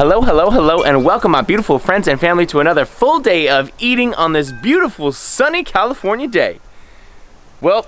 Hello, hello, hello, and welcome my beautiful friends and family to another full day of eating on this beautiful sunny California day. Well,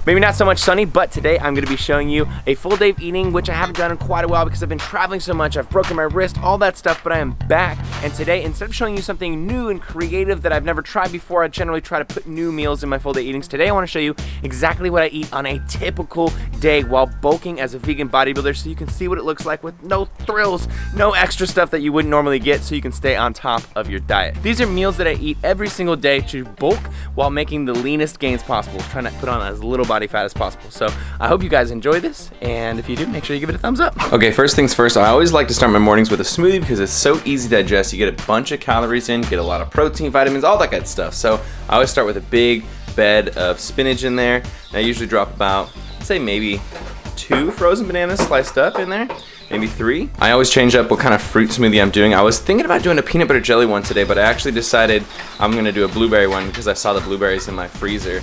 maybe not so much sunny, but today I'm gonna be showing you a full day of eating, which I haven't done in quite a while because I've been traveling so much. I've broken my wrist, all that stuff, but I am back. And today, instead of showing you something new and creative that I've never tried before, I generally try to put new meals in my full day eatings. Today, I wanna show you exactly what I eat on a typical day while bulking as a vegan bodybuilder, so you can see what it looks like with no thrills, no extra stuff that you wouldn't normally get, so you can stay on top of your diet. These are meals that I eat every single day to bulk while making the leanest gains possible, trying to put on as little body fat as possible. So I hope you guys enjoy this, and if you do, make sure you give it a thumbs up. Okay, first things first, I always like to start my mornings with a smoothie because it's so easy to digest. You get a bunch of calories in, get a lot of protein, vitamins, all that good stuff. So I always start with a big bed of spinach in there, and I usually drop about, I'd say maybe 2 frozen bananas sliced up in there, maybe 3. I always change up what kind of fruit smoothie I'm doing. I was thinking about doing a peanut butter jelly one today, but I actually decided I'm gonna do a blueberry one because I saw the blueberries in my freezer.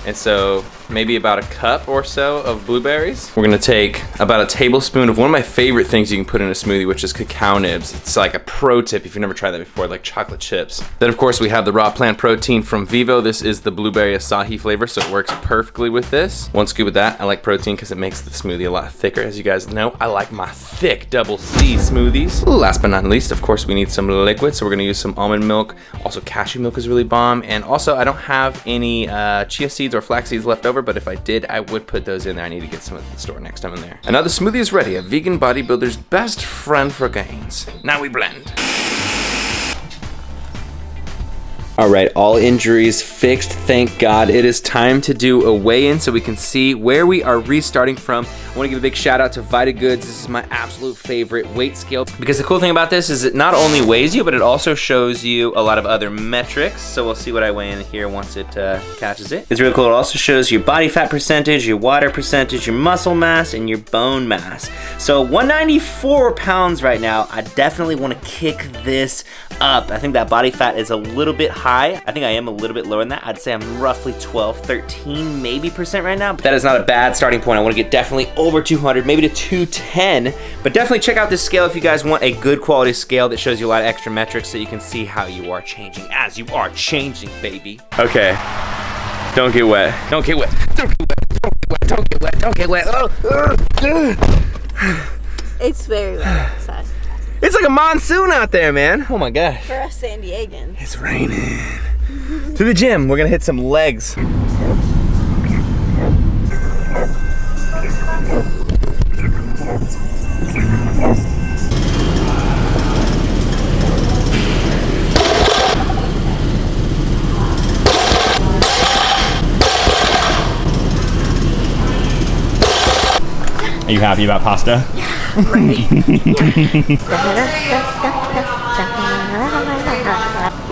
And so maybe about a cup or so of blueberries. We're gonna take about a tablespoon of one of my favorite things you can put in a smoothie, which is cacao nibs. It's like a pro tip if you've never tried that before, like chocolate chips. Then of course we have the raw plant protein from Vivo. This is the blueberry acai flavor, so it works perfectly with this. 1 scoop of that. I like protein because it makes the smoothie a lot thicker. As you guys know, I like my thick double C smoothies. Last but not least, of course, we need some liquid, so we're gonna use some almond milk. Also cashew milk is really bomb. And also I don't have any chia seeds or flax seeds left over, but if I did, I would put those in there. I need to get some at the store next time I'm there. And now the smoothie is ready, a vegan bodybuilder's best friend for gains. Now we blend. All right, all injuries fixed, thank God. It is time to do a weigh-in so we can see where we are restarting from. I wanna give a big shout out to VitaGoods. This is my absolute favorite weight scale because the cool thing about this is it not only weighs you, but it also shows you a lot of other metrics. So we'll see what I weigh in here once it catches it. It's really cool. It also shows your body fat percentage, your water percentage, your muscle mass, and your bone mass. So 194 pounds right now. I definitely wanna kick this up. I think that body fat is a little bit high. I think I am a little bit lower than that. I'd say I'm roughly 12, 13 maybe percent right now. But that is not a bad starting point. I wanna get definitely over 200, maybe to 210. But definitely check out this scale if you guys want a good quality scale that shows you a lot of extra metrics so you can see how you are changing as you are changing, baby. Okay, don't get wet. Don't get wet. Don't get wet. Don't get wet. Don't get wet. Don't get wet. It's very wet outside. It's like a monsoon out there, man. Oh my gosh. For us San Diegans. It's raining. To the gym, we're gonna hit some legs. Are you happy about pasta? Yeah, ready.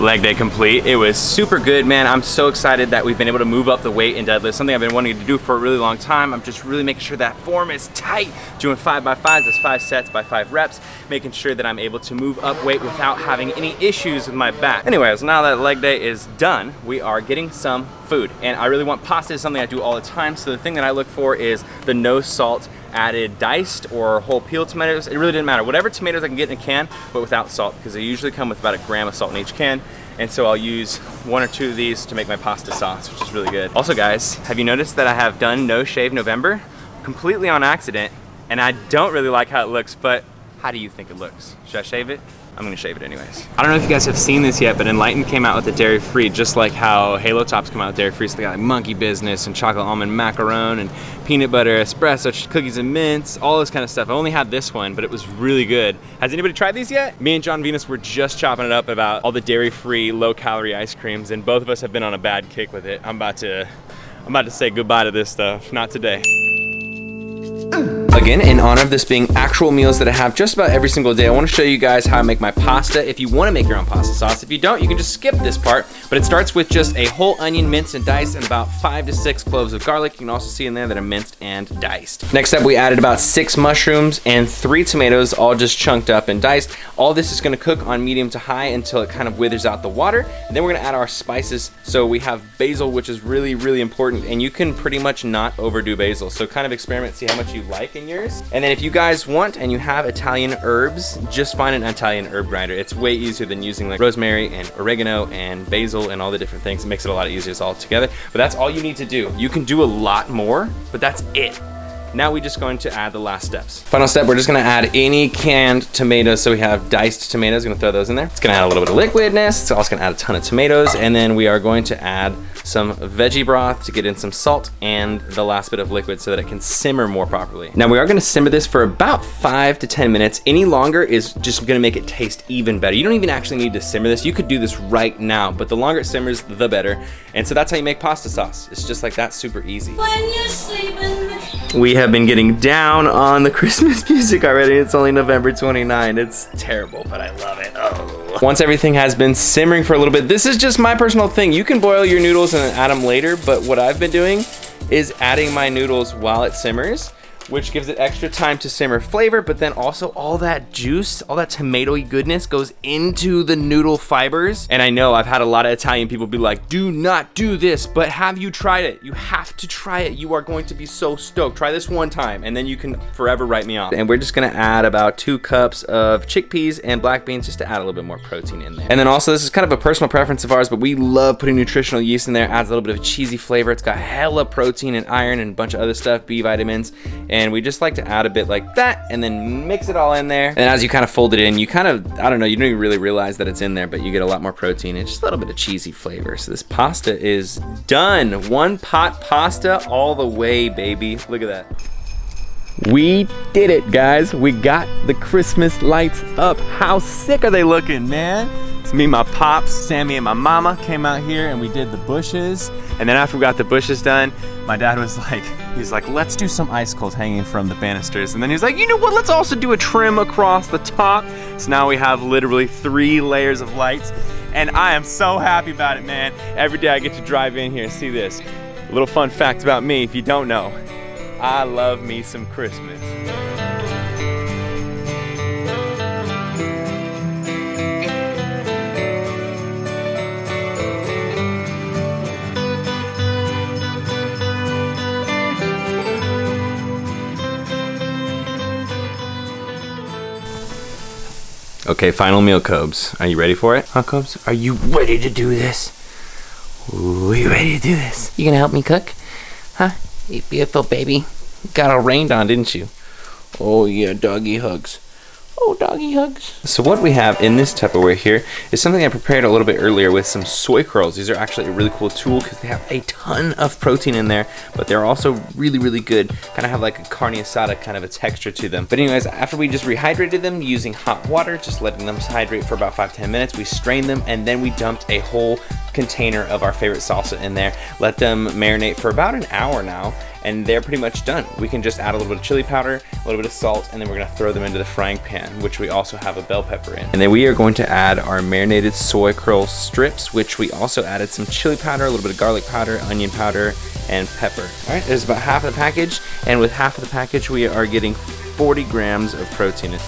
Leg day complete. It was super good, man. I'm so excited that we've been able to move up the weight in deadlift. Something I've been wanting to do for a really long time. I'm just really making sure that form is tight. Doing 5x5s, that's 5 sets by 5 reps. Making sure that I'm able to move up weight without having any issues with my back. Anyways, now that leg day is done, we are getting some food. And I really want pasta. Is something I do all the time. So the thing that I look for is the no salt added diced or whole peeled tomatoes. It really didn't matter. Whatever tomatoes I can get in a can, but without salt, because they usually come with about 1 gram of salt in each can. And so I'll use 1 or 2 of these to make my pasta sauce, which is really good. Also guys, have you noticed that I have done No Shave November? Completely on accident, and I don't really like how it looks, but how do you think it looks? Should I shave it? I'm gonna shave it anyways. I don't know if you guys have seen this yet, but Enlightened came out with the dairy-free, just like how Halo Tops come out with dairy-free. So they got like monkey business and chocolate almond macaron and peanut butter espresso, cookies and mints, all this kind of stuff. I only had this one, but it was really good. Has anybody tried these yet? Me and John Venus were just chopping it up about all the dairy-free, low-calorie ice creams, and both of us have been on a bad kick with it. I'm about to say goodbye to this stuff. Not today. Again, in honor of this being actual meals that I have just about every single day, I want to show you guys how I make my pasta. If you want to make your own pasta sauce, if you don't, you can just skip this part, but it starts with just a whole onion minced and diced and about 5 to 6 cloves of garlic. You can also see in there that are minced and diced. Next up, we added about 6 mushrooms and 3 tomatoes, all just chunked up and diced. All this is going to cook on medium to high until it kind of withers out the water. And then we're going to add our spices. So we have basil, which is really, really important, and you can pretty much not overdo basil. So kind of experiment, see how much you like in yours. And then if you guys want and you have Italian herbs, just find an Italian herb grinder. It's way easier than using like rosemary and oregano and basil and all the different things. It makes it a lot easier all together. But that's all you need to do. You can do a lot more, but that's it. Now we're just going to add the last steps. Final step, we're just gonna add any canned tomatoes. So we have diced tomatoes, we're gonna throw those in there. It's gonna add a little bit of liquidness. It's also gonna add a ton of tomatoes. And then we are going to add some veggie broth to get in some salt and the last bit of liquid so that it can simmer more properly. Now we are gonna simmer this for about 5 to 10 minutes. Any longer is just gonna make it taste even better. You don't even actually need to simmer this. You could do this right now, but the longer it simmers, the better. And so that's how you make pasta sauce. It's just like that, super easy. When you're sleeping. We have been getting down on the Christmas music already. It's only November 29. It's terrible, but I love it. Oh. Once everything has been simmering for a little bit, this is just my personal thing. You can boil your noodles and then add them later, but what I've been doing is adding my noodles while it simmers, which gives it extra time to simmer flavor, but then also all that juice, all that tomatoey goodness goes into the noodle fibers. And I know I've had a lot of Italian people be like, do not do this, but have you tried it? You have to try it. You are going to be so stoked. Try this one time and then you can forever write me off. And we're just gonna add about 2 cups of chickpeas and black beans just to add a little bit more protein in there. And then also this is kind of a personal preference of ours, but we love putting nutritional yeast in there. Adds a little bit of a cheesy flavor. It's got hella protein and iron and a bunch of other stuff, B vitamins. And we just like to add a bit like that and then mix it all in there. And as you kind of fold it in, you kind of, I don't know, you don't even really realize that it's in there, but you get a lot more protein and just a little bit of cheesy flavor. So this pasta is done. 1 pot pasta all the way, baby. Look at that. We did it, guys. We got the Christmas lights up. How sick are they looking, man? It's me, my pops, Sammy, and my mama came out here and we did the bushes. And then after we got the bushes done, my dad was like, he's like, let's do some icicles hanging from the banisters. And then he's like, you know what, let's also do a trim across the top. So now we have literally 3 layers of lights. And I am so happy about it, man. Every day I get to drive in here and see this. A little fun fact about me, if you don't know, I love me some Christmas. Okay, final meal, Cobes. Are you ready for it? Huh, Cobes? Are you ready to do this? Ooh, are you ready to do this? You gonna help me cook? Huh? You beautiful baby. Got all rained on, didn't you? Oh yeah, doggy hugs. Oh, doggy hugs. So what we have in this Tupperware here is something I prepared a little bit earlier with some soy curls. These are actually a really cool tool because they have a ton of protein in there, but they're also really, really good. Kind of have like a carne asada kind of a texture to them. But anyways, after we just rehydrated them using hot water, just letting them hydrate for about 5 to 10 minutes, we strained them and then we dumped a whole container of our favorite salsa in there. Let them marinate for about an hour now, and they're pretty much done. We can just add a little bit of chili powder, a little bit of salt, and then we're gonna throw them into the frying pan, which we also have a bell pepper in. And then we are going to add our marinated soy curl strips, which we also added some chili powder, a little bit of garlic powder, onion powder, and pepper. All right, there's about half of the package, and with half of the package, we are getting 40 grams of protein.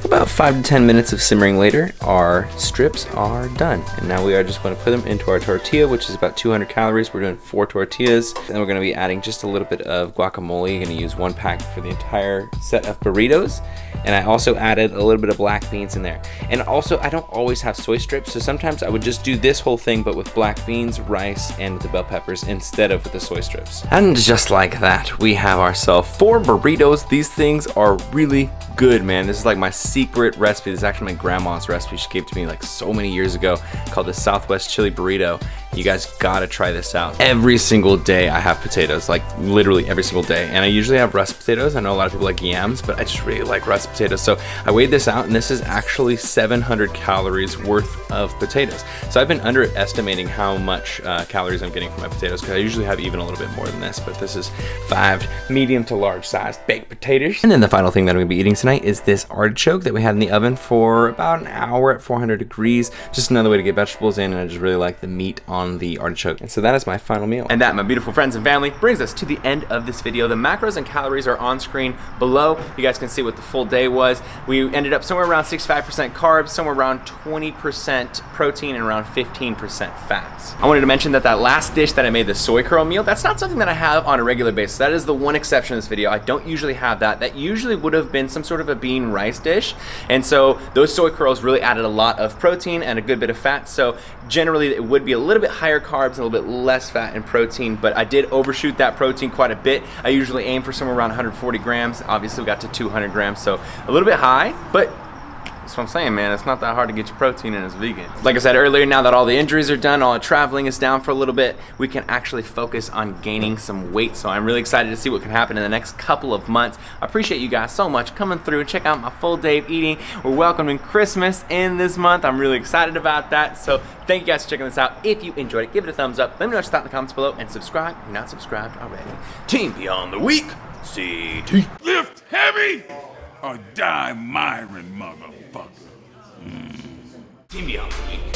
About 5 to 10 minutes of simmering later, our strips are done. And now we are just going to put them into our tortilla, which is about 200 calories. We're doing 4 tortillas. And we're going to be adding just a little bit of guacamole. You're going to use 1 pack for the entire set of burritos. And I also added a little bit of black beans in there. And also, I don't always have soy strips, so sometimes I would just do this whole thing, but with black beans, rice, and the bell peppers instead of with the soy strips. And just like that, we have ourselves 4 burritos. These things are really good, man. This is like my secret recipe. This is actually my grandma's recipe. She gave to me like so many years ago, called the Southwest Chili Burrito. You guys gotta try this out. Every single day I have potatoes, like literally every single day. And I usually have russet potatoes. I know a lot of people like yams, but I just really like russet potatoes. So I weighed this out and this is actually 700 calories worth of potatoes. So I've been underestimating how much calories I'm getting from my potatoes because I usually have even a little bit more than this, but this is 5 medium to large sized baked potatoes. And then the final thing that I'm gonna be eating tonight is this artichoke that we had in the oven for about an hour at 400 degrees. Just another way to get vegetables in, and I just really like the meat on on the artichoke. And so that is my final meal. And that, my beautiful friends and family, brings us to the end of this video. The macros and calories are on screen below. You guys can see what the full day was. We ended up somewhere around 65% carbs, somewhere around 20% protein, and around 15% fats. I wanted to mention that that last dish that I made, the soy curl meal, that's not something that I have on a regular basis. That is the one exception in this video. I don't usually have that. That usually would have been some sort of a bean rice dish. And so those soy curls really added a lot of protein and a good bit of fat. So generally it would be a little bit higher carbs and a little bit less fat and protein, but I did overshoot that protein quite a bit. I usually aim for somewhere around 140 grams. Obviously we got to 200 grams, so a little bit high, but that's what I'm saying, man. It's not that hard to get your protein in as vegan. Like I said earlier, now that all the injuries are done, all the traveling is down for a little bit, we can actually focus on gaining some weight. So I'm really excited to see what can happen in the next couple of months. I appreciate you guys so much coming through. Check out my full day of eating. We're welcoming Christmas in this month. I'm really excited about that. So thank you guys for checking this out. If you enjoyed it, give it a thumbs up. Let me know what you thought in the comments below, and subscribe if you're not subscribed already. Team Beyond the Week, CT. Lift heavy or die Myron, motherfucker. Team Beyond the Week.